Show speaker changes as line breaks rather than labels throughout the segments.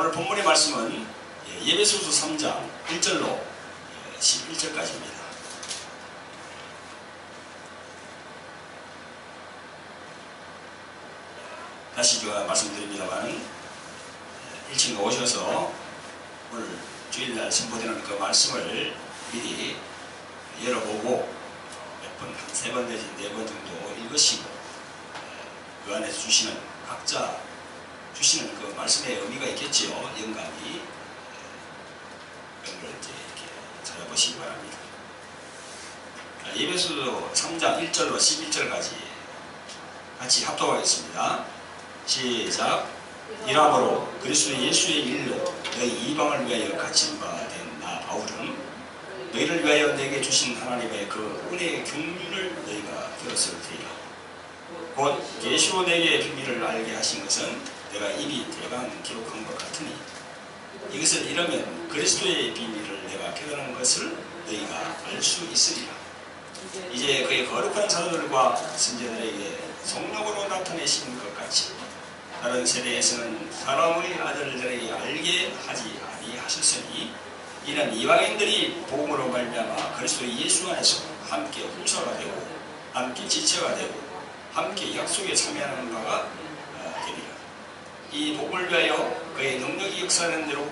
오늘 본문의 말씀은 예배소서 3장 1절로 11절까지입니다. 다시 제가 말씀드립니다만 1층에 오셔서 오늘 주일날 선포되는 그 말씀을 미리 열어보고 몇 번, 한 3번 내지 4번 정도 읽으시고 그 안에서 주시는 각자 주시는 그 말씀의 의미가 있겠지요. 영감이 그런 걸 이제 이렇게 찾아보시기 바랍니다. 예배소서 3장 1절로 11절까지 같이 합독하겠습니다. 시작. 이러므로 그리스도 예수의 일로 너희 이방을 위하여 갇힌 바 된 나 바울은 너희를 위하여 내게 주신 하나님의 그 은혜의 경륜을 너희가 들었을 테이라. 곧 계시로 내게 비밀을 알게 하신 것은 내가 이미 대강 기록한 것 같으니 이것을 이러면 그리스도의 비밀을 내가 깨달은 것을 너희가 알 수 있으리라. 이제 그의 거룩한 사도들과 선지자들에게 성령으로 나타내신 것 같이 다른 세대에서는 사람의 아들들에게 알게 하지 아니하셨으니 이는 이방인들이 복음으로 말미암아 그리스도 예수 안에서 함께 후사가 되고 함께 지체가 되고 함께 약속에 참여하는 바가 되리라. 이 복음을 위하여 그의 능력이 역사하는 대로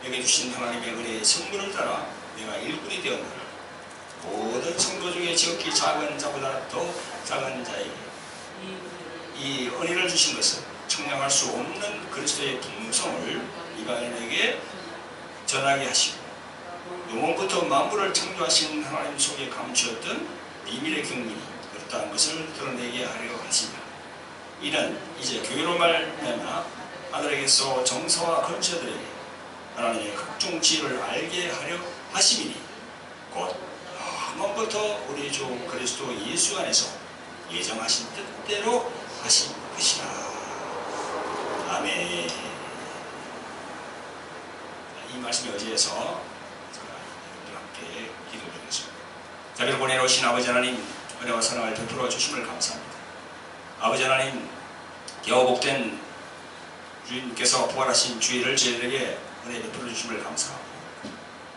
내게 주신 하나님의 은혜의 선물을 따라 내가 일꾼이 되었노라. 모든 성도 중에 지극히 작은 자보다 더 작은 자에게 이 은혜를 주신 것은 청량할 수 없는 그리스도의 풍성을 이방인에게 전하게 하시고 영원부터 만물을 창조하신 하나님 속에 감추었던 비밀의 경륜이 어떠한 것을 드러내게 하려 하시며 이는 이제 교회로 말미암아 아들에게서 정사와 건처들에게 하나님의 각종 지혜를 알게 하려 하심이니 곧 영원부터 우리 주 그리스도 예수 안에서 예정하신 뜻대로 하신 것이라. 아멘. 이 말씀에 의지해서 여러분들 함께 기도드리겠습니다. 자비를 보내놓으신 아버지 하나님 은혜와 사랑을 베풀어 주심을 감사합니다. 아버지 하나님 겨우 복된 주님께서 부활하신 주일을 저희들에게 은혜 베풀어 주심을 감사하고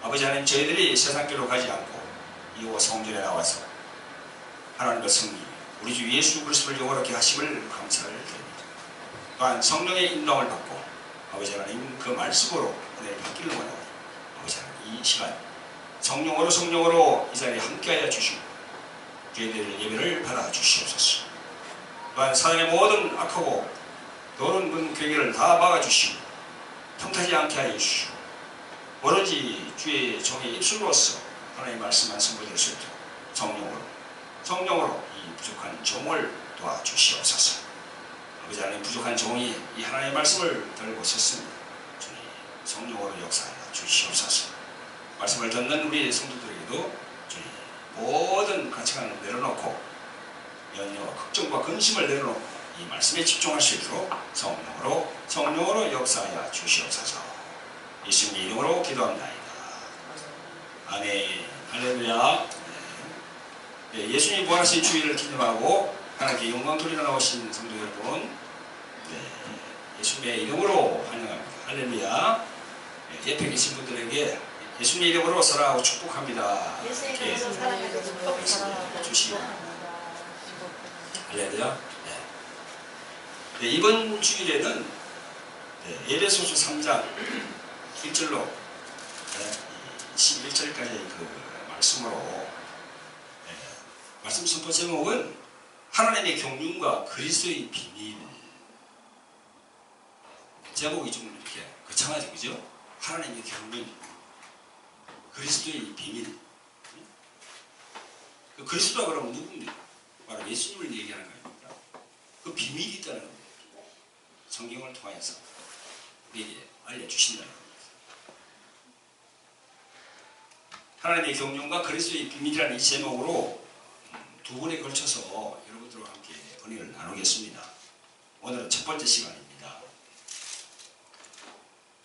아버지 하나님 저희들이 세상길로 가지 않고 이곳 성전에 나와서 하나님과 성리 우리 주 예수 그리스도를 영원하게 하심을 감사를 드립니다. 또한 성령의 인도함을 받고 아버지 하나님 그 말씀으로 은혜를 받기를 원하고 아버지 하나님 이 시간 성령으로 이 자리에 함께하여 주시고 저희들의 예배를 받아 주시옵소서. 또한 사단의 모든 악하고 더러운 문 괴계를 다 막아주시고 틈타지 않게 하여 주시고 오로지 주의 종의 입술로서 하나님의 말씀만 선포될 수 있도록 성령으로 이 부족한 종을 도와주시옵소서. 아버지 하나님 부족한 종이 이 하나님의 말씀을 들고 섰습니다. 주님 성령으로 역사하여 주시옵소서. 말씀을 듣는 우리 성도들에게도 주님 모든 가치관을 내려놓고 연려와 걱정과 근심을 내려놓고 이 말씀에 집중할 수 있도록 성령으로 역사하여 주시옵소서. 예수님 이름으로 기도합니다. 아멘. 할렐루야. 네, 예수님이 부활하신 주일을 기념하고 하나님께 영광 돌리러 나오신 성도 여러분, 네, 예수님의 이름으로 환영합니다. 할렐루야. 네, 옆에 계신 분들에게 예수님의 이름으로 사랑하고 축복합니다.
예수님의 이름으로 사랑하고 축복합니다.
주시고 할렐루야. 네. 네, 이번 주일에는 네, 예배소서 3장 1절로 11절까지의 그 말씀으로 말씀 선포 제목은 하나님의 경륜과 그리스도의 비밀. 제목이 좀 이렇게 거창하죠, 그죠? 하나님의 경륜, 그리스도의 비밀. 그 그리스도가 그러면 누굽니까? 바로 예수님을 얘기하는 겁니다. 그 비밀이 있다는 겁니다. 성경을 통해서 우리에게 알려주신다는 겁니다. 하나님의 경륜과 그리스도의 비밀이라는 이 제목으로 두 번에 걸쳐서 여러분들과 함께 은혜를 나누겠습니다. 오늘은 첫 번째 시간입니다.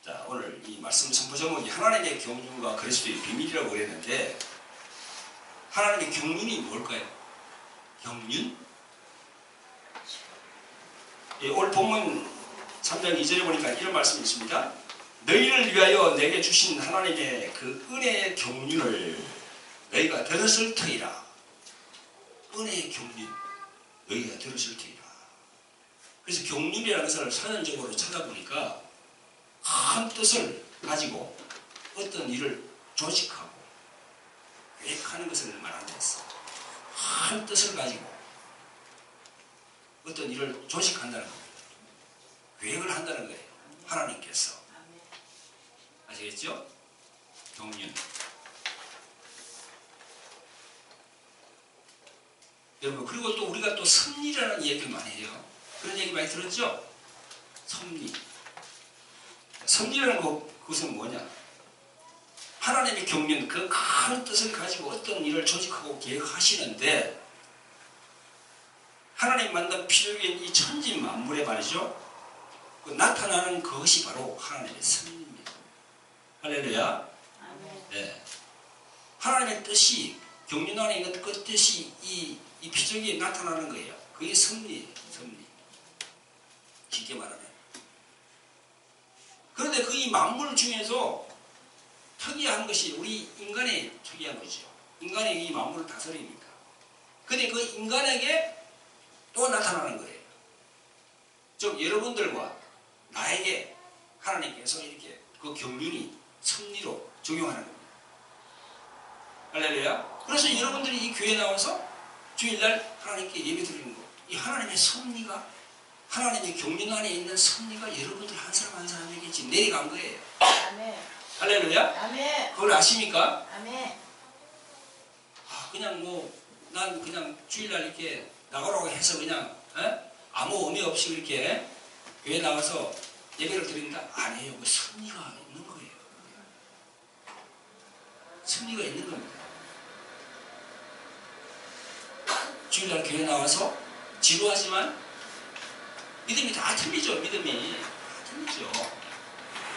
자, 오늘 이 말씀 선포 제목이 하나님의 경륜과 그리스도의 비밀이라고 그랬는데 하나님의 경륜이 뭘까요? 경륜? 예, 오늘 본문 3장 2절에 보니까 이런 말씀이 있습니다. 너희를 위하여 내게 주신 하나님의 그 은혜의 경륜을 너희가 들었을 터이라. 은혜의 경륜 너희가 들었을 터이라. 그래서 경륜이라는 것을 선언적으로 찾아보니까 큰 뜻을 가지고 어떤 일을 조직하고 계획하는 것을 말하는 데서 큰 뜻을 가지고 어떤 일을 조직한다는 겁니다. 계획을 한다는 거예요. 하나님께서. 아시겠죠? 경륜. 여러분, 그리고 또 우리가 또 섭리라는 얘기를 많이 해요. 그런 얘기 많이 들었죠? 섭리. 섭리라는 그것은 뭐냐? 하나님의 경륜, 그 큰 뜻을 가지고 어떤 일을 조직하고 계획하시는데 하나님 만든 필요인 이 천지 만물에 말이죠. 그 나타나는 그것이 바로 하나님의 섭리입니다. 할렐루야. 네. 하나님의 뜻이 경륜 안에 있는 그 뜻이 이 피조기에 나타나는 거예요. 그게 섭리. 쉽게 말하면. 그런데 그 이 만물 중에서 특이한 것이 우리 인간의 특이한 거죠. 인간의 이 만물을 다스리니까. 근데 그 인간에게 또 나타나는 거예요. 즉 여러분들과 나에게 하나님께서 이렇게 그 경륜이 섭리로 적용하는 겁니다. 할렐루야. 그래서 여러분들이 이 교회에 나와서 주일날 하나님께 예배 드리는 거, 이 하나님의 섭리가, 하나님의 경륜 안에 있는 섭리가 여러분들 한 사람 한 사람에게 지금 내려간 거예요.
아멘.
할렐루야.
아멘.
그걸 아십니까?
아멘.
그냥 난 그냥 주일날 이렇게 나가라고 해서 그냥 아무 의미 없이 이렇게 교회 나와서 예배를 드린다? 아니에요. 그 섭리가 있는 거예요. 섭리가 있는 겁니다. 주일날 교회 나와서 지루하지만 믿음이 다 틀리죠. 믿음이 다 틀리죠.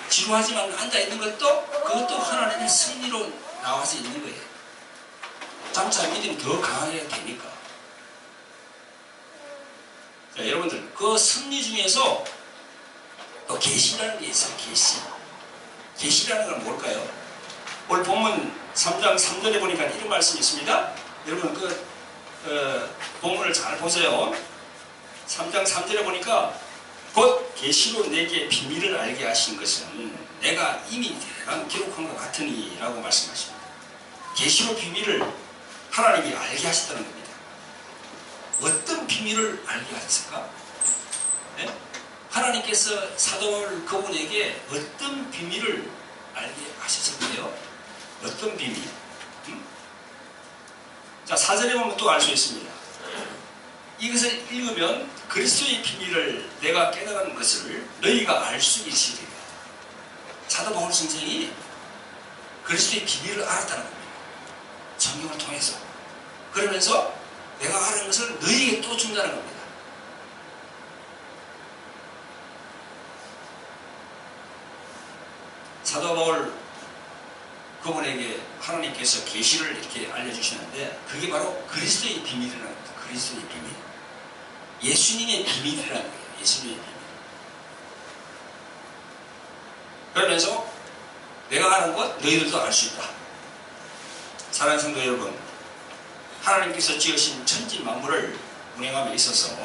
지루하지만 앉아있는 것도 그것도 하나님의 섭리로 나와서 있는 거예요. 점차 믿음이 더 강하게 되니까. 자, 여러분들 그 섭리 중에서 또 계시라는 게 있어요. 계시라는 건 뭘까요? 오늘 본문 3장 3절에 보니까 이런 말씀이 있습니다. 여러분 본문을 잘 보세요. 3장 3절에 보니까 곧 계시로 내게 비밀을 알게 하신 것은 내가 이미 대강 기록한 것 같으니 라고 말씀하십니다. 계시로 비밀을 하나님이 알게 하셨다는 겁니다. 어떤 비밀을 알게 하셨을까? 네? 하나님께서 사도 바울 그분에게 어떤 비밀을 알게 하셨을까요? 어떤 비밀? 자, 4절에 보면 또 알 수 있습니다. 이것을 읽으면 그리스도의 비밀을 내가 깨달은 것을 너희가 알 수 있으리라. 사도 바울 선생이 그리스도의 비밀을 알았다는 겁니다. 성경을 통해서. 그러면서 내가 아는 것을 너희에게 또 준다는 겁니다. 사도 바울 그분에게 하나님께서 계시를 이렇게 알려주시는데 그게 바로 그리스도의 비밀이라는 겁니다. 그리스도의 비밀. 예수님의 비밀이라는 거예요. 예수님의 비밀. 그러면서 내가 아는 것 너희들도 알 수 있다. 사랑하는 성도 여러분, 하나님께서 지으신 천지 만물을 운행함에 있어서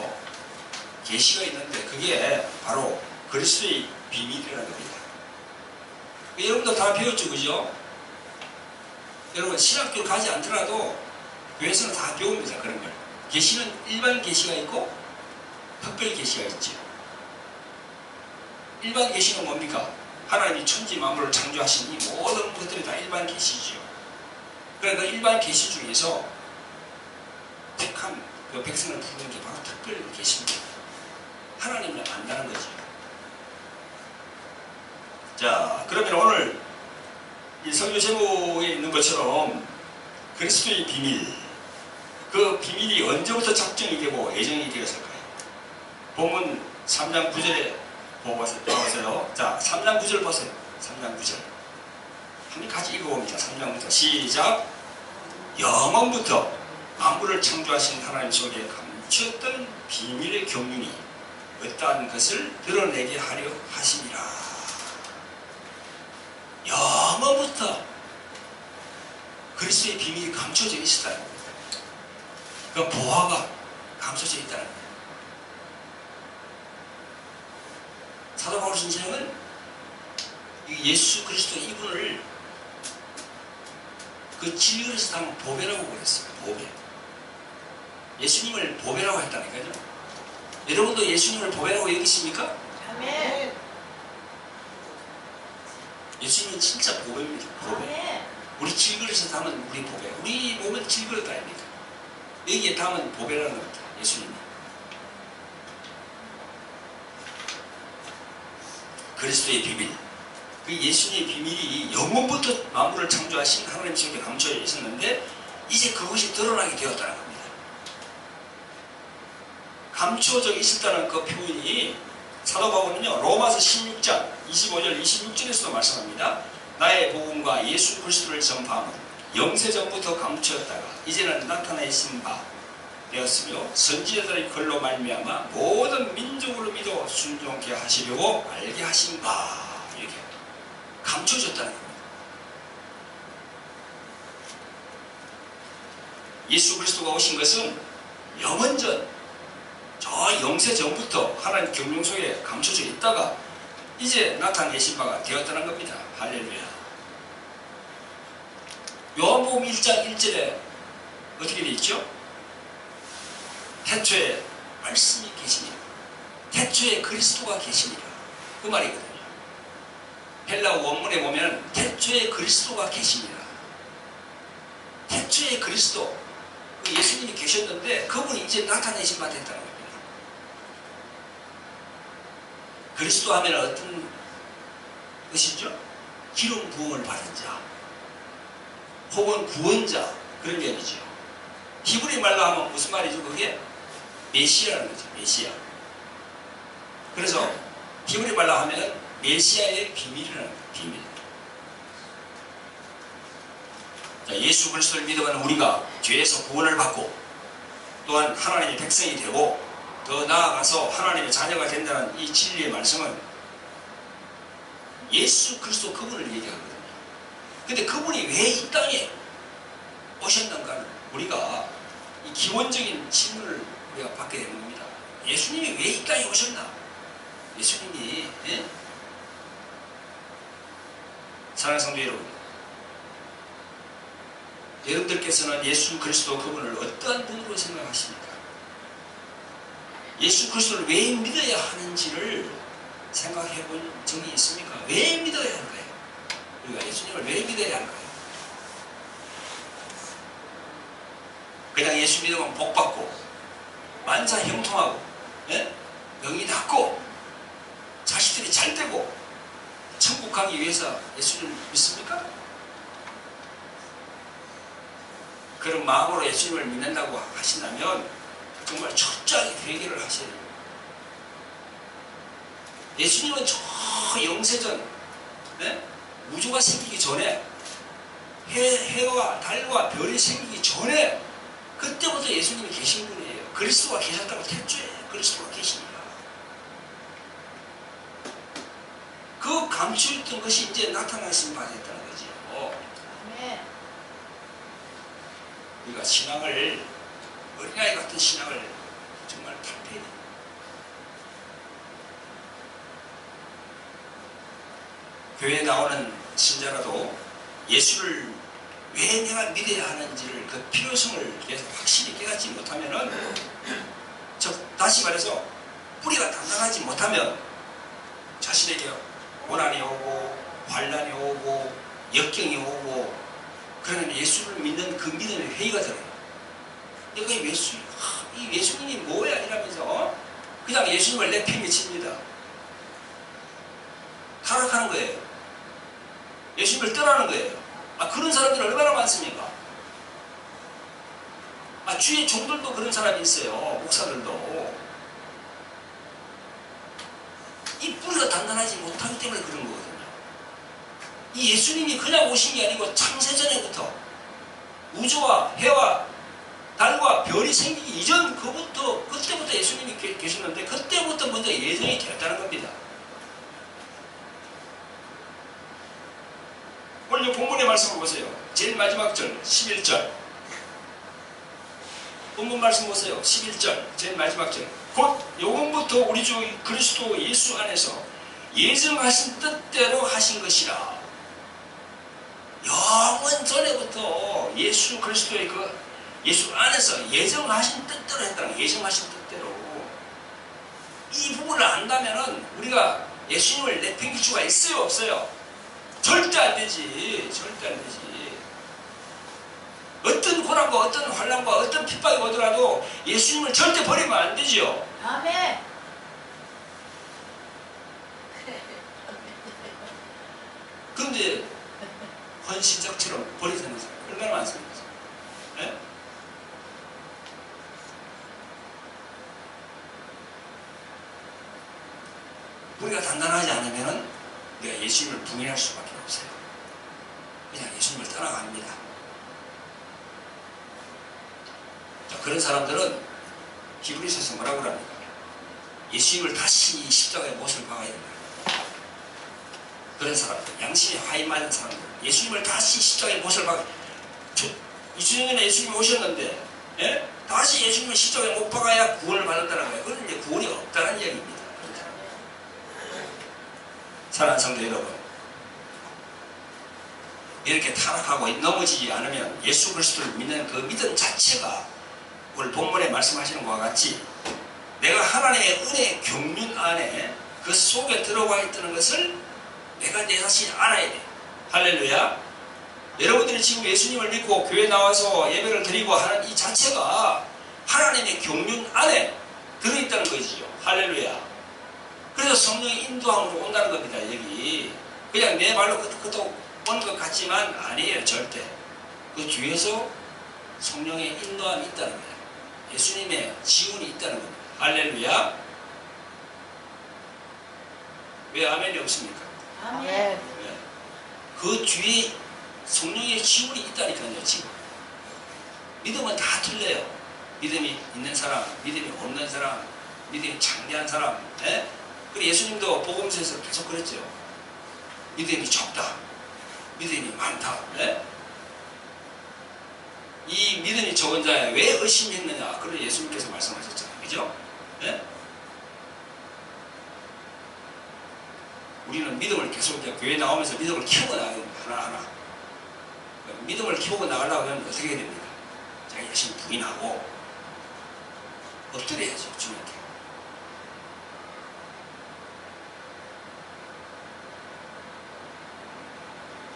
계시가 있는데 그게 바로 그리스도의 비밀이라는 겁니다. 여러분도 다 배웠죠, 그죠? 여러분 신학교 가지 않더라도 교회에서는 다 배웁니다. 그런 걸. 계시는 일반 계시가 있고 특별 계시가 있죠. 일반 계시는 뭡니까? 하나님이 천지 만물을 창조하신 이 모든 것들이 다 일반 계시죠. 그러니까 일반 계시 중에서 택한 그 백성을 부르는 게 바로 특별 계시입니다. 하나님을 안다는 거죠. 자, 그러면 오늘 이 설교 제목에 있는 것처럼 그리스도의 비밀, 그 비밀이 언제부터 작정이 되고 예정이 되었을까요? 본문 3장 9절에 보세요. 자, 3장 9절 보세요. 3장 9절. 한번 같이 읽어봅니다. 3장 9절. 시작. 영원부터 만물을 창조하신 하나님 속에 감추었던 비밀의 경륜이 어떠한 것을 드러내게 하려 하심이라. 영어부터 그리스도의 비밀이 감춰져 있었다는 겁니다. 그 보화가 감춰져 있다는 겁니다. 사도 바울 선생은 예수 그리스도 이분을 그 진리에서 담은 보배라고 그랬어요. 보배. 예수님을 보배라고 했다니까요. 여러분도 예수님을 보배라고 여기십니까?
아멘.
예수님은 진짜 보배입니다. 보배. 우리 질그릇에 담은 우리 보배. 우리 몸은 질그릇 아닙니까? 여기에 담은 보배라는 겁니다. 예수님이. 그리스도의 비밀. 그 예수님의 비밀이 영원부터 만물을 창조하신 하나님 속에 감춰져 있었는데 이제 그것이 드러나게 되었다는 겁니다. 감춰져 있었다는 그 표현이 사도 바울은요 로마서 16장 25절 26절에서도 말씀합니다. 나의 복음과 예수 그리스도를 전파함은 영세전부터 감추었다가 이제는 나타내신 바 되었으며 선지자들의 글로 말미암아 모든 민족으로 믿어 순종케 하시려고 알게 하신 바. 이렇게 감춰졌다는 겁니다. 예수 그리스도가 오신 것은 영원전 저 영세전부터 하나님 경륜 속에 감춰져 있다가 이제 나타내신 바가 되었다는 겁니다. 할렐루야. 요한복음 1장 1절에 어떻게 되어 있죠? 태초에 말씀이 계시니라. 태초에 그리스도가 계시니라. 그 말이거든요. 헬라어 원문에 보면 태초에 그리스도가 계시니라. 태초에 그리스도, 예수님이 계셨는데 그분이 이제 나타내신 바 됐다는 겁니다. 그리스도 하면 어떤 것이죠? 기름 부음을 받은 자 혹은 구원자, 그런 의미죠. 히브리 말로 하면 무슨 말이죠? 그게 메시아라는 거죠. 메시아. 그래서 히브리 말로 하면 메시아의 비밀이라는 거예요. 비밀. 자, 예수 그리스도를 믿어가는 우리가 죄에서 구원을 받고 또한 하나님의 백성이 되고 더 나아가서 하나님의 자녀가 된다는 이 진리의 말씀은 예수 그리스도 그분을 얘기하거든요. 근데 그분이 왜 이 땅에 오셨는가는 우리가 이 기본적인 질문을 우리가 받게 되는 겁니다. 예수님이 왜 이 땅에 오셨나? 예수님이 사랑하는 성도 여러분, 여러분들께서는 예수 그리스도 그분을 어떠한 분으로 생각하십니까? 예수 그리스도를 왜 믿어야 하는지를 생각해 본 적이 있습니까? 왜 믿어야 할까요? 우리가 예수님을 왜 믿어야 할까요? 그냥 예수 믿으면 복받고 만사 형통하고 병이 낫고 자식들이 잘되고 천국 가기 위해서 예수님을 믿습니까? 그런 마음으로 예수님을 믿는다고 하신다면 정말 철저하게 회개를 하셔야 됩니다. 예수님은 저 영세전 우주가 생기기 전에 해와 달과 별이 생기기 전에 그때부터 예수님이 계신 분이에요. 그리스도가 계셨다고 태초에 그리스도가 계십니다. 그 감추었던 것이 이제 나타나신 바 됐다는 거죠. 우리가 신앙을 어린아이 같은 신앙을 정말 탈피해야 됩니다. 교회에 나오는 신자라도 예수를 왜 내가 믿어야 하는지를 그 필요성을 계속 확실히 깨닫지 못하면은 다시 말해서 뿌리가 단단하지 못하면 자신에게 고난이 오고 환난이 오고 역경이 오고 그러면 예수를 믿는 그 믿음의 회의가 들어요. 내가 이 예수님이 뭐야 이러면서 그냥 예수님을 내팽개칩니다. 타락하는 거예요. 예수님을 떠나는 거예요. 그런 사람들 얼마나 많습니까? 주위에 종들도 그런 사람이 있어요. 목사들도. 이 뿌리가 단단하지 못하기 때문에 그런 거거든요. 이 예수님이 그냥 오신 게 아니고 창세전에부터 우주와 해와 달과 별이 생기기 이전 그때부터 예수님이 계셨는데 그때부터 먼저 예정이 되었다는 겁니다. 오늘 본문의 말씀을 보세요. 제일 마지막 절 11절 본문 말씀 보세요. 11절 제일 마지막 절 곧 요금부터 우리 주 그리스도 예수 안에서 예정하신 뜻대로 하신 것이라. 영원 전에부터 예수 그리스도의 그 예수 안에서 예정하신 뜻대로 했다는 거예요. 예정하신 뜻대로. 이 부분을 안다면은 우리가 예수님을 내팽길 수가 있어요, 없어요? 절대 안 되지. 절대 안 되지. 어떤 고난과 어떤 환난과 어떤 핍박이 오더라도 예수님을 절대 버리면 안 되지요.
아멘.
그런데 헌신적처럼 버리자는 사람 얼마나 많습니까? 네? 우리가 단단하지 않으면 내가 예수님을 부인할 수밖에 없어요. 그냥 예수님을 떠나갑니다. 자, 그런 사람들은 히브리서에서 뭐라고 합니까? 예수님을 다시 십자가의 못을 박아야 된다. 그런 사람들, 양심이 화인 맞은 사람들, 예수님을 다시 십자가의 못을 박아. 2000년 전에 예수님이 오셨는데, 예? 다시 예수님을 십자가에 못 박아야 구원을 받았다는 거예요. 그건 이제 구원이 없다는 이야기입니다. 사랑하는 성도 여러분, 이렇게 타락하고 넘어지지 않으면 예수 그리스도를 믿는 그 믿음 자체가 오늘 본문에 말씀하시는 것과 같이 내가 하나님의 은혜의 경륜 안에 그 속에 들어가 있다는 것을 내가 내 자신이 알아야 돼. 할렐루야. 여러분들이 지금 예수님을 믿고 교회 나와서 예배를 드리고 하는 이 자체가 하나님의 경륜 안에 들어있다는 것이죠. 할렐루야. 그래서 성령의 인도함으로 온다는 겁니다. 여기 그냥 내 말로 그것도 온 것 같지만 아니에요. 절대. 그 뒤에서 성령의 인도함이 있다는 거예요. 예수님의 지원이 있다는 겁니다. 할렐루야. 왜 아멘이 없습니까?
아멘.
네. 그 뒤에 성령의 지원이 있다니까요. 지금 믿음은 다 틀려요. 믿음이 있는 사람, 믿음이 없는 사람, 믿음이 장대한 사람. 네? 그리고 예수님도 복음서에서 계속 그랬죠. 믿음이 적다, 믿음이 많다. 네? 이 믿음이 적은 자에 왜 의심했느냐? 그걸 예수님께서 말씀하셨잖아요. 그죠? 네? 우리는 믿음을 계속 교회 나오면서 믿음을 키우고 나가야 됩니다. 하나하나. 믿음을 키우고 나가려고 하면 어떻게 됩니까? 자기 자신 부인하고 엎드려야죠. 주님께.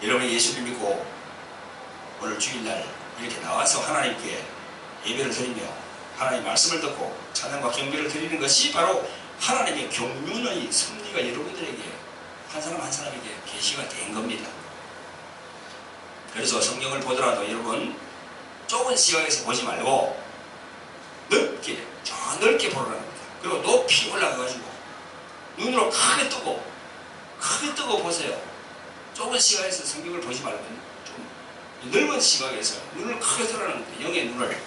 여러분이 예수를 믿고 오늘 주일날 이렇게 나와서 하나님께 예배를 드리며 하나님의 말씀을 듣고 찬양과 경배를 드리는 것이 바로 하나님의 경륜의 섭리가 여러분들에게 한 사람 한 사람에게 계시가 된 겁니다. 그래서 성경을 보더라도 여러분 좁은 시각에서 보지 말고 넓게, 저 넓게 보라는 겁니다. 그리고 높이 올라가가지고 눈으로 크게 뜨고 보세요. 좁은 시각에서 성경을 보지 말고 좀 넓은 시각에서 눈을 크게 뜨라는 겁니다. 영의 눈을.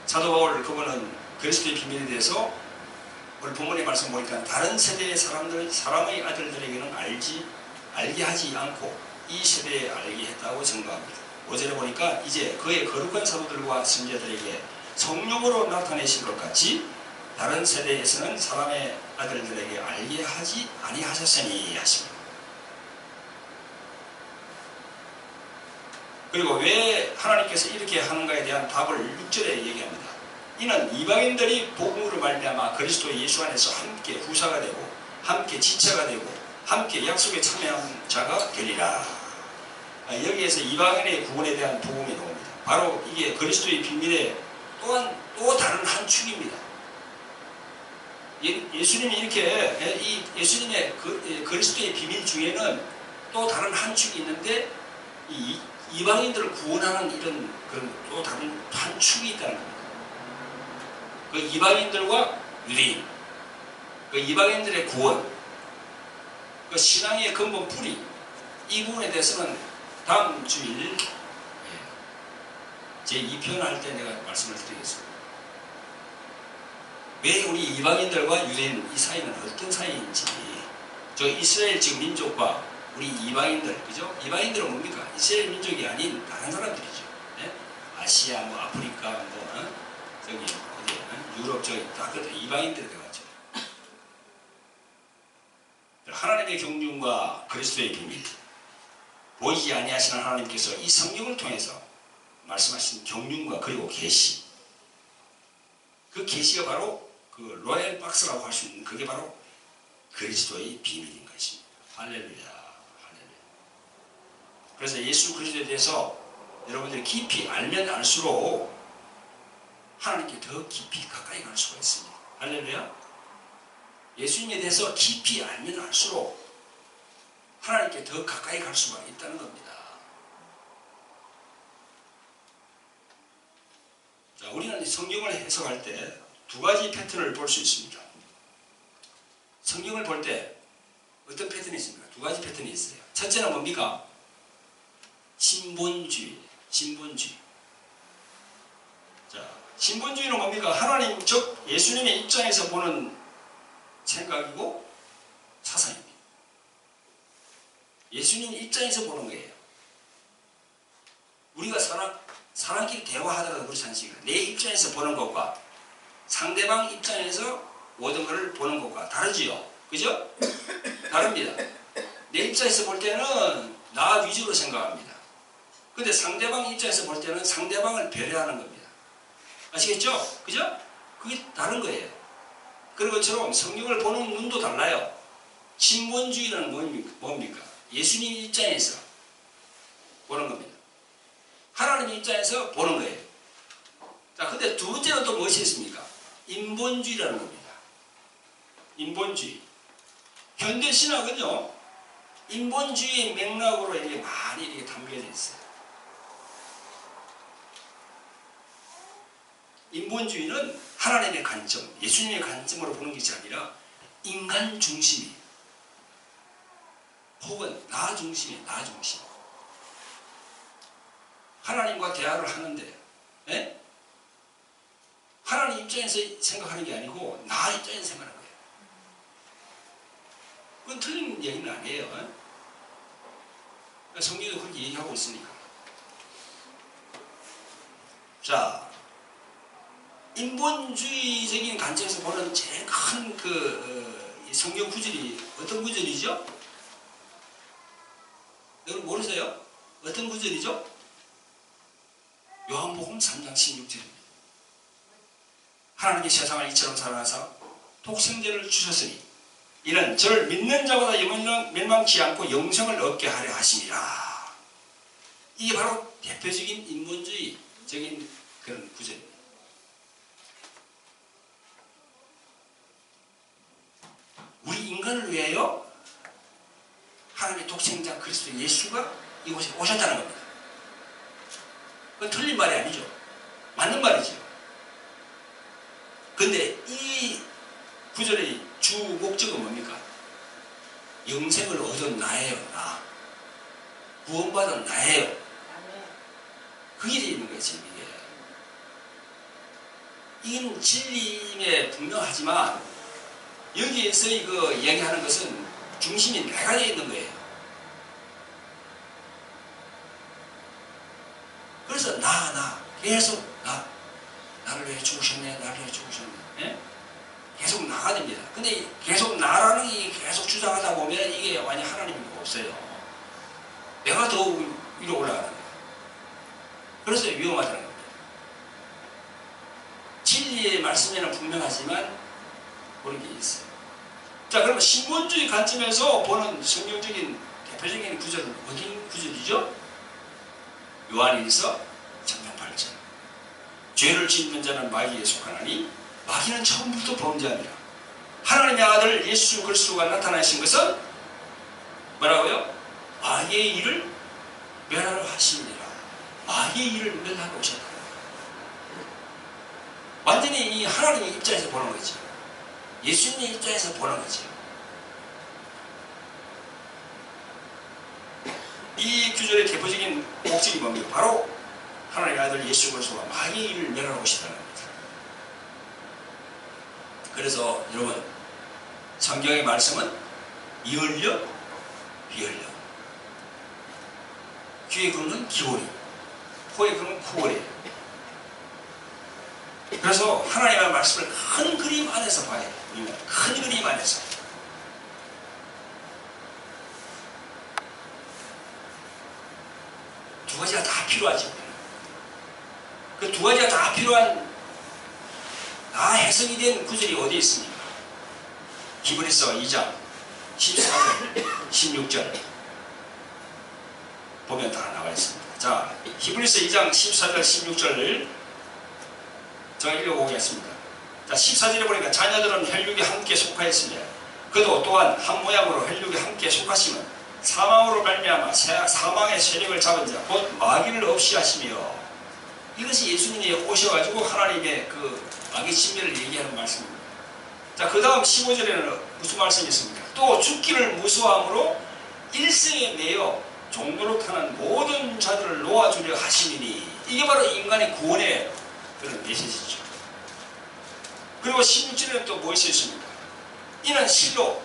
사도 바울 그분은 그리스도의 비밀에 대해서 오늘 본문의 말씀 보니까 다른 세대의 사람의 아들들에게는 알게 하지 않고 이 세대에 알게 했다고 증거합니다. 5절에 보니까 이제 그의 거룩한 사도들과 선지자들에게 성령으로 나타내신 것 같이 다른 세대에서는 사람의 아들들에게 알게 하지 아니하셨으니 하십니다. 그리고 왜 하나님께서 이렇게 하는가에 대한 답을 6절에 얘기합니다. 이는 이방인들이 복음으로 말미암아 그리스도 예수 안에서 함께 후사가 되고 함께 지체가 되고 함께 약속에 참여한 자가 되리라. 여기에서 이방인의 구원에 대한 복음이 나옵니다. 바로 이게 그리스도의 비밀의 또한 또 다른 한 축입니다. 예수님이 이렇게 이 예수님의 그리스도의 비밀 중에는 또 다른 한 축이 있는데 이 이방인들을 구원하는 이런 그런 또 다른 한 축이 있다는 겁니다. 그 이방인들과 유대인, 그 이방인들의 구원, 그 신앙의 근본 뿌리, 이 부분에 대해서는 다음 주일 제 2편 할 때 내가 말씀을 드리겠습니다. 왜 우리 이방인들과 유대인 이 사이는 어떤 사이인지 저 이스라엘 지금 민족과 우리 이방인들, 그죠? 이방인들은 뭡니까? 이스라엘 민족이 아닌 다른 사람들이죠. 예? 아시아, 뭐 아프리카, 뭐 저기 어디 유럽 저기 다 이방인들이 들어갔죠. 하나님의 경륜과 그리스도의 비밀, 보이지 아니하시는 하나님께서 이 성경을 통해서 말씀하신 경륜과 그리고 계시, 그 계시가 바로 그 로얄 박스라고 할 수 있는 그게 바로 그리스도의 비밀인 것입니다. 할렐루야, 할렐루야. 그래서 예수 그리스도에 대해서 여러분들이 깊이 알면 알수록 하나님께 더 깊이 가까이 갈 수가 있습니다. 할렐루야. 예수님에 대해서 깊이 알면 알수록 하나님께 더 가까이 갈 수가 있다는 겁니다. 자, 우리는 성경을 해석할 때 두 가지 패턴을 볼 수 있습니다. 성경을 볼 때 어떤 패턴이 있습니까? 두 가지 패턴이 있어요. 첫째는 뭡니까? 신본주의. 자, 신본주의는 뭡니까? 하나님, 즉 예수님의 입장에서 보는 생각이고 사상입니다. 예수님 입장에서 보는 거예요. 우리가 사람끼리 대화하더라도 그렇지 않습니까? 내 입장에서 보는 것과 상대방 입장에서 모든 것을 보는 것과 다르지요. 그죠? 다릅니다. 내 입장에서 볼 때는 나 위주로 생각합니다. 근데 상대방 입장에서 볼 때는 상대방을 배려하는 겁니다. 아시겠죠? 그죠? 그게 다른 거예요. 그런 것처럼 성경을 보는 눈도 달라요. 신본주의는 뭡니까? 예수님 입장에서 보는 겁니다. 하나님 입장에서 보는 거예요. 자, 근데 두 번째는 또 무엇이 있습니까? 인본주의라는 겁니다. 인본주의. 현대 신학은요, 인본주의의 맥락으로 이렇게 많이 이렇게 담겨져 있어요. 인본주의는 하나님의 관점, 예수님의 관점으로 보는 것이 아니라 인간 중심이, 혹은 나 중심이, 나 중심. 하나님과 대화를 하는데, 예? 하나님 입장에서 생각하는 게 아니고 나 입장에서 생각하는 거예요. 그건 틀린 얘기는 아니에요. 예? 성경도 그렇게 얘기하고 있으니까. 자, 인본주의적인 관점에서 보는 제일 큰 성경 구절이 어떤 구절이죠? 여러분 모르세요? 어떤 구절이죠? 요한복음 3장 16절입니다. 하나님께 세상을 이처럼 사랑하사 독생자를 주셨으니 이는 저를 믿는 자보다 멸망치 않고 영생을 얻게 하려 하심이라. 이게 바로 대표적인 인본주의적인 그런 구절입니다. 우리 인간을 위하여 하나님의 독생자 그리스도 예수가 이곳에 오셨다는 겁니다. 그건 틀린 말이 아니죠. 맞는 말이죠. 근데 이 구절의 주 목적은 뭡니까? 영생을 얻은 나예요, 나. 구원받은 나예요. 그게 되어 있는 거지, 이게. 이건 진리임에 분명하지만 여기에서 이거 얘기하는 것은 중심이 내가 되어 있는 거예요. 그래서 계속 나를 위해 죽으셨네, 나를 위해 죽으셨네. 예? 계속 나가 됩니다. 근데 계속 나라는 게 계속 주장하다 보면 이게 완전 하나님이 없어요. 내가 더 위로 올라가는 거예요. 그래서 위험하다는 겁니다. 진리의 말씀에는 분명하지만 그런 게 있어요. 자, 그러면 신본주의 관점에서 보는 성경적인 대표적인 구절은 어떤 구절이죠? 요한일서 3장 8절. 죄를 짓는 자는 마귀에 속하나니 마귀는 처음부터 범죄하니라. 하나님의 아들 예수 그리스도가 나타나신 것은 뭐라고요? 마귀의 일을 멸하러 하시니라. 마귀의 일을 멸하러 오셨다. 완전히 이 하나님의 입장에서 보는 거죠. 예수님의 입장에서 보는 거죠. 이 구절의 대표적인 목적이 뭡니까? 바로 하나님의 아들 예수 그리스도가 마귀의 일을 멸하러 오시다는 겁니다. 그래서 여러분, 성경의 말씀은 이을려 비을려. 귀에 그러면 기울이, 코에 그러면 코걸이. 그래서 하나님의 말씀을 큰 그림 안에서 봐야 돼요. 큰 그림 안에서. 두 가지가 다 필요하지. 그 두 가지가 다 필요한 다 해석이 된 구절이 어디 있습니까? 히브리서 2장 14절 16절 보면 다 나와 있습니다. 자, 히브리서 2장 14절 16절을 제가 읽어보겠습니다. 자, 14절에 보니까 자녀들은 혈육에 함께 속하였으며 그도 또한 한 모양으로 혈육에 함께 속하시면 사망으로 말미암아 사망의 세력을 잡은 자 곧 마귀를 없이 하시며. 이것이 예수님이 오셔가지고 하나님의 그 마귀 진멸을 얘기하는 말씀입니다. 자, 그 다음 15절에는 무슨 말씀이 있습니까? 또 죽기를 무서워함으로 일생에 매여 종로로 타는 모든 자들을 놓아주려 하시니니. 이게 바로 인간의 구원의 그런 메시지죠. 그리고 16절에는 또 무엇이 있습니까? 이는 실로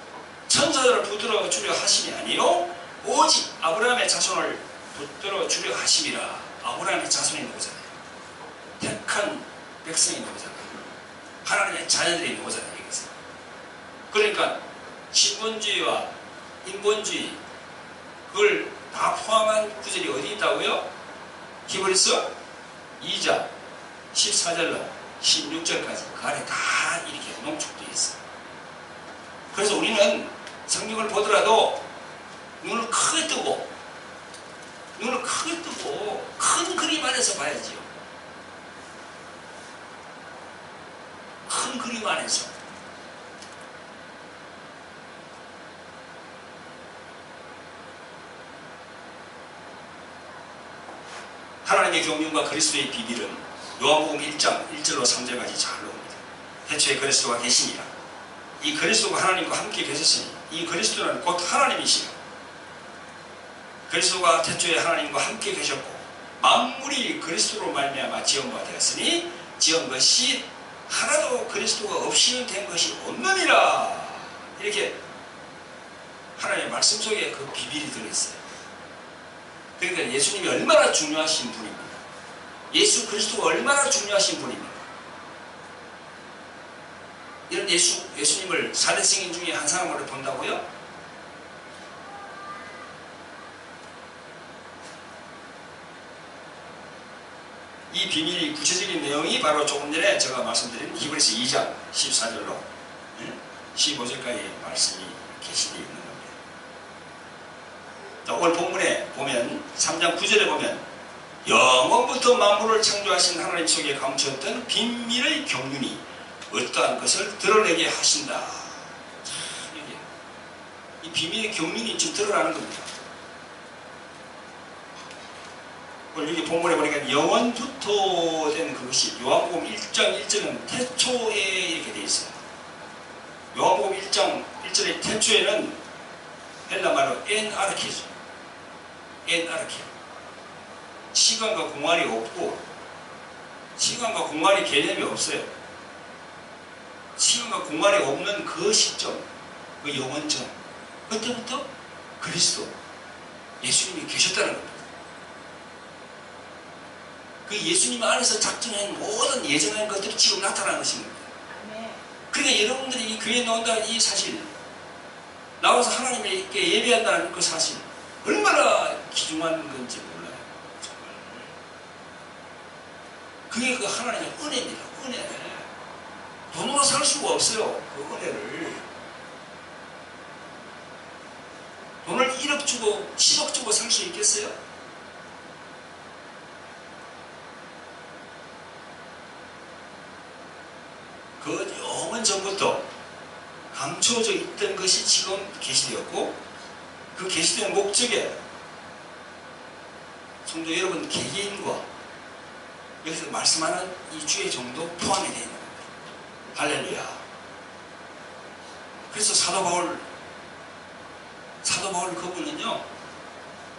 천사들을 붙들어 주려 하심이 아니요 오직 아브라함의 자손을 붙들어 주려 하심이라. 아브라함의 자손이 누구잖아요? 택한 백성이 누구잖아요? 하나님의 자녀들이 누구잖아요? 이것은. 그러니까 신본주의와 인본주의 그걸 다 포함한 구절이 어디 있다고요? 히브리서 2장 14절로 16절까지 그 안에 다 이렇게 농축되어 있어요. 그래서 우리는 성경을 보더라도 눈을 크게 뜨고 큰 그림 안에서 봐야지요. 큰 그림 안에서. 하나님의 경륜과 그리스도의 비밀은 요한복음 1장 1절로 3절까지 잘 나옵니다. 태초에 그리스도가 계시니라. 이 그리스도가 하나님과 함께 계셨으니 이 그리스도는 곧 하나님이시라. 그리스도가 태초에 하나님과 함께 계셨고 만물이 그리스도로 말미암아 지은 바 되었으니 지은 것이 하나도 그리스도가 없이는 된 것이 없느니라. 이렇게 하나님의 말씀 속에 그 비밀이 들어있어요. 그러니까 예수님이 얼마나 중요하신 분입니다. 예수 그리스도가 얼마나 중요하신 분입니다. 이런 예수님을 4대 성인 중에 한 사람으로 본다고요? 이 비밀이 구체적인 내용이 바로 조금 전에 제가 말씀드린 히브리서 2장 14절로 15절까지 말씀이 계시되어 있는 겁니다. 자, 오늘 본문에 보면 3장 9절에 보면 영원부터 만물을 창조하신 하나님 속에 감추었던 비밀의 경륜이 어떠한 것을 드러내게 하신다. 이 비밀의 경륜이 지금 드러나는 겁니다. 여기 본문에 보니까 영원부터 된 그것이 요한복음 1장 1절은 태초에 이렇게 되어 있어요. 요한복음 1장 1절의 태초에는 헬라말로 엔 아르키죠. 엔 아르키. 시간과 공간이 없고 시간과 공간이 개념이 없어요. 시간과 공간이 없는 그 시점, 그 영원점, 그때부터 그리스도 예수님이 계셨다는 겁니다. 그 예수님 안에서 작정한 모든 예정한 것들이 지금 나타나는 것입니다. 그러니까 여러분들이 이 교회에 나온다는 이 사실, 나와서 하나님께 예배한다는 그 사실, 얼마나 귀중한 건지 몰라요. 정말. 그게 그 하나님의 은혜입니다. 은혜. 돈으로 살 수가 없어요. 그 은혜를. 돈을 1억 주고 10억 주고 살 수 있겠어요? 그 영원 전부터 감춰져 있던 것이 지금 계시되었고 그 계시된 목적에 성도 여러분 개개인과 여기서 말씀하는 이 주의 종도 포함이 되어 있는 겁니다. 할렐루야. 그래서 사도 바울 그분은요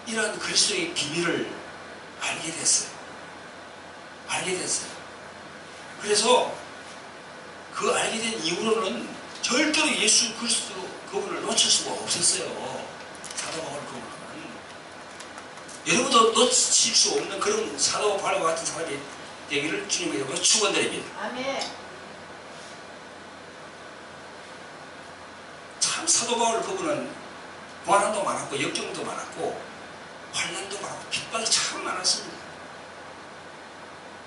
이러한 그리스도의 비밀을 알게 됐어요. 그래서 그 알게 된 이후로는 절대로 예수 그리스도 그분을 놓칠 수가 없었어요. 사도 바울 그분은. 여러분도 놓칠 수 없는 그런 사도 바울과 같은 사람이 되기를 주님의 이름으로 축원드립니다.
아멘.
참 사도 바울 그분은 고난도 많았고 역경도 많았고 환난도 많았고 핍박이 참 많았습니다.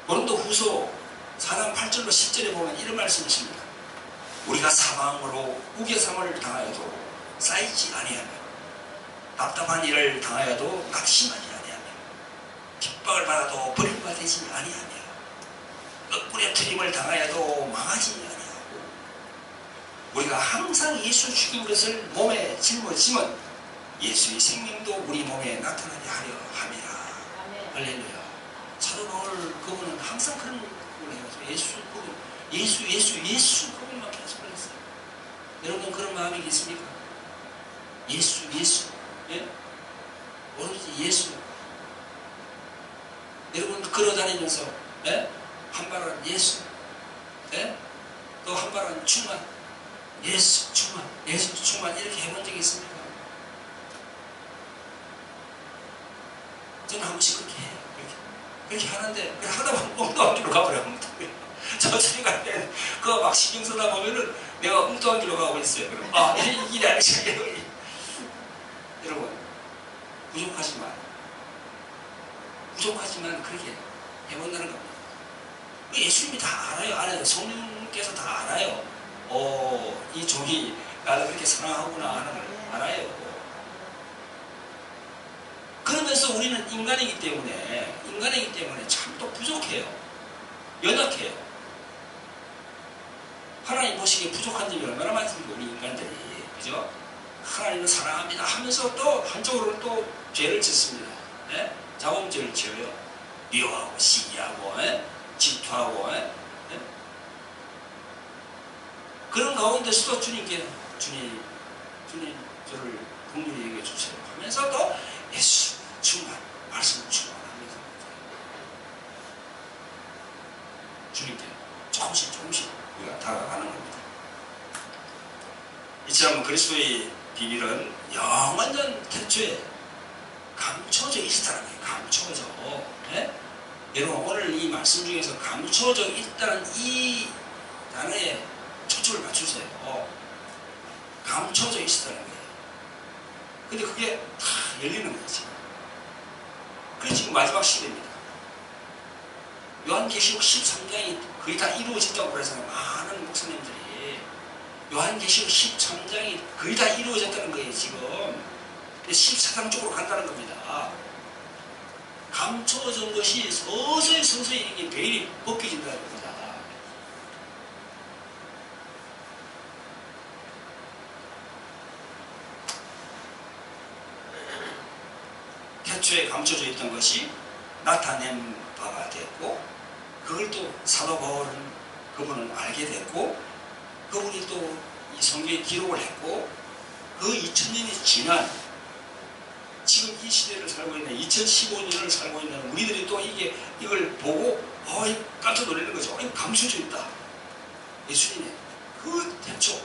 고린도 후서 4장 8절로 10절에 보면 이런 말씀이 있습니다. 우리가 사망으로 우겨삼을 당하여도 쌓이지 아니하며 답답한 일을 당하여도 낙심하지 아니하며 핍박을 받아도 버림받지 아니하며 엇불의 트림을 당하여도 망하지 아니하고 우리가 항상 예수 죽인 것을 몸에 짊어지면 예수의 생명도 우리 몸에 나타나게 하려 함이라.
아멘.
할렐루야. 사도 바울 그분은 항상 그런 걸 해가지고 예수 그분만 계속 그랬어요. 여러분 그런 마음이 있습니까? 예수 예? 오로지 예수. 여러분 걸어다니면서 예? 한 발은 예수 예? 또 한 발은 충만 예수 충만 이렇게 해본 적이 있습니까? 저는 한 번씩 그렇게 해요. 그렇게 하는데 그냥 하다 보면 엉뚱한 길로 가버려요. 천천히 갈 때 그거 막 신경 쓰다 보면은 내가 엉뚱한 길로 가고 있어요. 그럼 이 길이 아니지. 여러분 부족하지만 그렇게 해본다는 겁니다. 예수님이 다 알아요. 성령께서 다 알아요. 이 종이 나를 그렇게 사랑하구나 하는 걸 알아요. 그러면서 우리는 인간이기 때문에 참 또 부족해요. 연약해요. 하나님 보시기에 부족한 점이 얼마나 많습니까? 우리 인간들이. 그죠? 하나님을 사랑합니다 하면서 또 한쪽으로는 또 죄를 짓습니다. 예? 자범죄를 지어요. 미워하고 시기하고 질투하고 그런 가운데서도 주님께 주님 저를 긍휼히 여겨 주세요 하면서 또 예수 충만 말씀 충만하면서 주님께 조금씩 우리가 다가가는 겁니다. 이처럼 그리스도의 비밀은 영원전 태초에 감춰져 있다는 거예요. 감춰져. 여러분 오늘 이 말씀 중에서 감춰져 있다는 이 단어에 초점을 맞추세요. 감춰져 있다는 거예요. 근데 그게 다 열리는 거지. 그게 지금 마지막 시대입니다. 요한계시록 13장이 거의 다 이루어진다고 그래서 많은 목사님들이 요한계시록 13장이 거의 다 이루어졌다는 거예요. 지금 14장 쪽으로 간다는 겁니다. 감춰진 것이 서서히 이게 베일이 벗겨진다는 겁니다. 태초에 감춰져 있던 것이 나타낸 바가 됐고 그걸 또 사도 바울은 그분은 알게 됐고 그분이 또 이 성경에 기록을 했고 그 2000년이 지난 지금 이 시대를 살고 있는 2015년을 살고 있는 우리들이 또 이걸 보고 깜짝 놀라는 거죠. 감춰져 있다. 예수님의 그 태초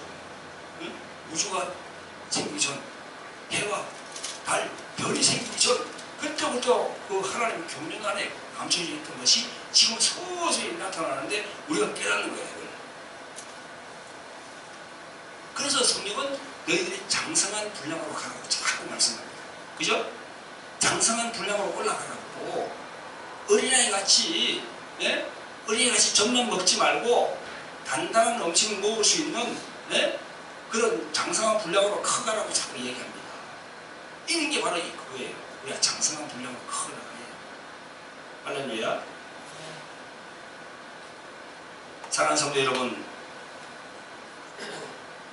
우주가 생기기 전 해와 달, 별이 생기기 전 그때부터 그 하나님의 경륜 안에 감춰져 있던 것이 지금 서서히 나타나는데 우리가 깨닫는 거예요. 그래서 성경은 너희들이 장성한 분량으로 가라고 자꾸 말씀합니다. 그죠? 장성한 분량으로 올라가라고. 어린아이 같이 젖만 먹지 말고 단단한 음식을 먹을 수 있는 그런 장성한 분량으로 커가라고 자꾸 얘기합니다. 이런 게 바로 그거예요. 우리가 장성한 분량으로 커가라고 해요. 할렐루야. 사랑하는 성도 여러분,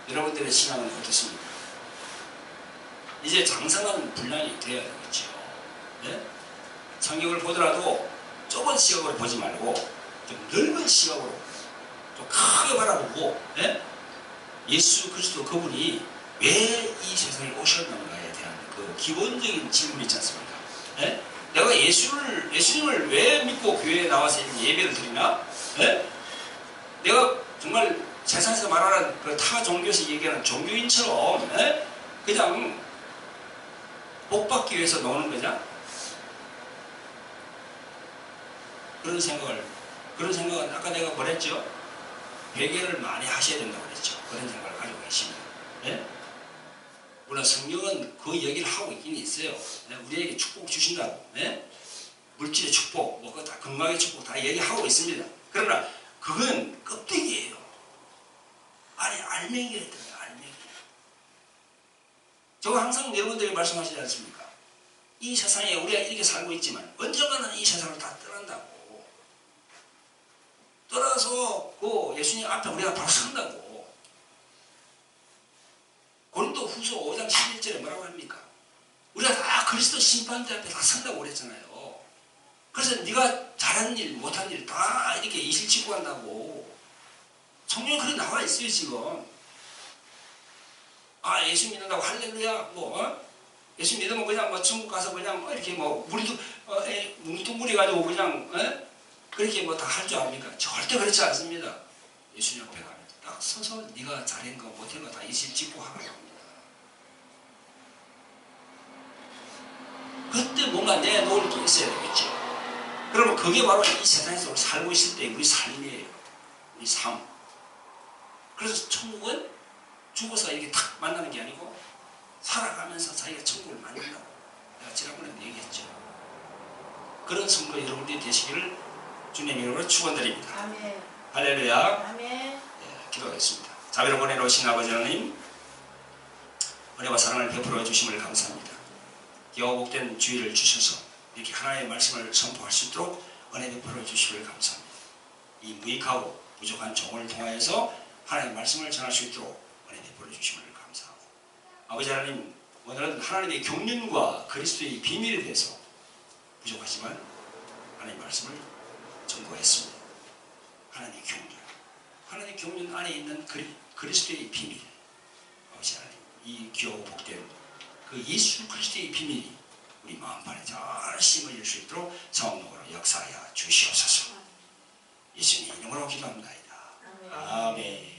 여러분들의 신앙은 어떻습니까? 이제 장성한 분량이 되어야 되겠죠. 성경을 보더라도 좁은 시각으로 보지 말고 좀 넓은 시각으로 좀 크게 바라보고 예수 그리스도 그분이 왜 이 세상에 오셨는가에 대한 그 기본적인 질문이 있지 않습니까? 내가 예수님을 왜 믿고 교회에 나와서 예배를 드리나? 내가 정말 세상에서 말하는 그 타 종교에서 얘기하는 종교인처럼 그냥 복 받기 위해서 노는 거냐? 그런 생각은 아까 내가 뭐랬죠? 회개를 많이 하셔야 된다고 그랬죠. 그런 생각을 가지고 계십니다. 예? 물론 성경은 그 얘기를 하고 있긴 있어요. 우리에게 축복 주신다고. 예? 물질의 축복, 뭐 다 건강의 축복 다 얘기하고 있습니다. 그러나 그건 껍데기예요. 아니 알맹이가 있다면 알맹이. 제가 항상 여러분들에게 말씀하시지 않습니까? 이 세상에 우리가 이렇게 살고 있지만 언젠가는 이 세상을 다 떠난다고. 떠나서 그 예수님 앞에 우리가 바로 선다고. 고린도 후서 5장 11절에 뭐라고 합니까? 우리가 다 그리스도 심판대 앞에 다 선다고 그랬잖아요. 그래서 네가 잘한 일 못한 일 다 이렇게 이실직고 한다고. 성경에 그렇게 나와 있어요 지금. 아 예수 믿는다고 할렐루야 예수 믿으면 그냥 뭐 천국 가서 그냥 이렇게 뭐 뭉뚱그리 가지고 그냥 그렇게 뭐 다 할 줄 압니까? 절대 그렇지 않습니다. 예수님 앞에 가면 딱 서서 네가 잘한 거 못한 거 다 이실직고 하라고 합니다. 그때 뭔가 내놓을 게 있어야 되겠죠. 그러면 그게 바로 이 세상에서 살고 있을 때 우리 삶이에요. 우리 삶. 그래서 천국은 죽어서 이렇게 탁 만나는 게 아니고 살아가면서 자기가 천국을 만든다고 내가 지난번에도 얘기했죠. 그런 성도 여러분들이 되시기를 주님 이름으로 축원드립니다.
아멘.
할렐루야.
아멘.
네, 기도하겠습니다. 자비로 보내놓으신 아버지 하나님, 은혜와 사랑을 베풀어 주심을 감사합니다. 기와 복된 주의를 주셔서 이렇게 하나님의 말씀을 선포할 수 있도록 은혜 베풀어 주시기를 감사합니다. 이 무익하고 부족한 종을 통하여서 하나님의 말씀을 전할 수 있도록 은혜 베풀어 주심을 감사하고, 아버지 하나님, 오늘은 하나님의 경륜과 그리스도의 비밀에 대해서 부족하지만 하나님의 말씀을 전거했습니다. 하나님의 경륜 안에 있는 그리스도의 비밀, 아버지 하나님, 이 귀하고 복된 그 예수 그리스도의 비밀이 우리 마음판에 잘 심어질 수 있도록 성령으로 역사하여 주시옵소서. 예수님 이름으로 기도합니다. 아멘.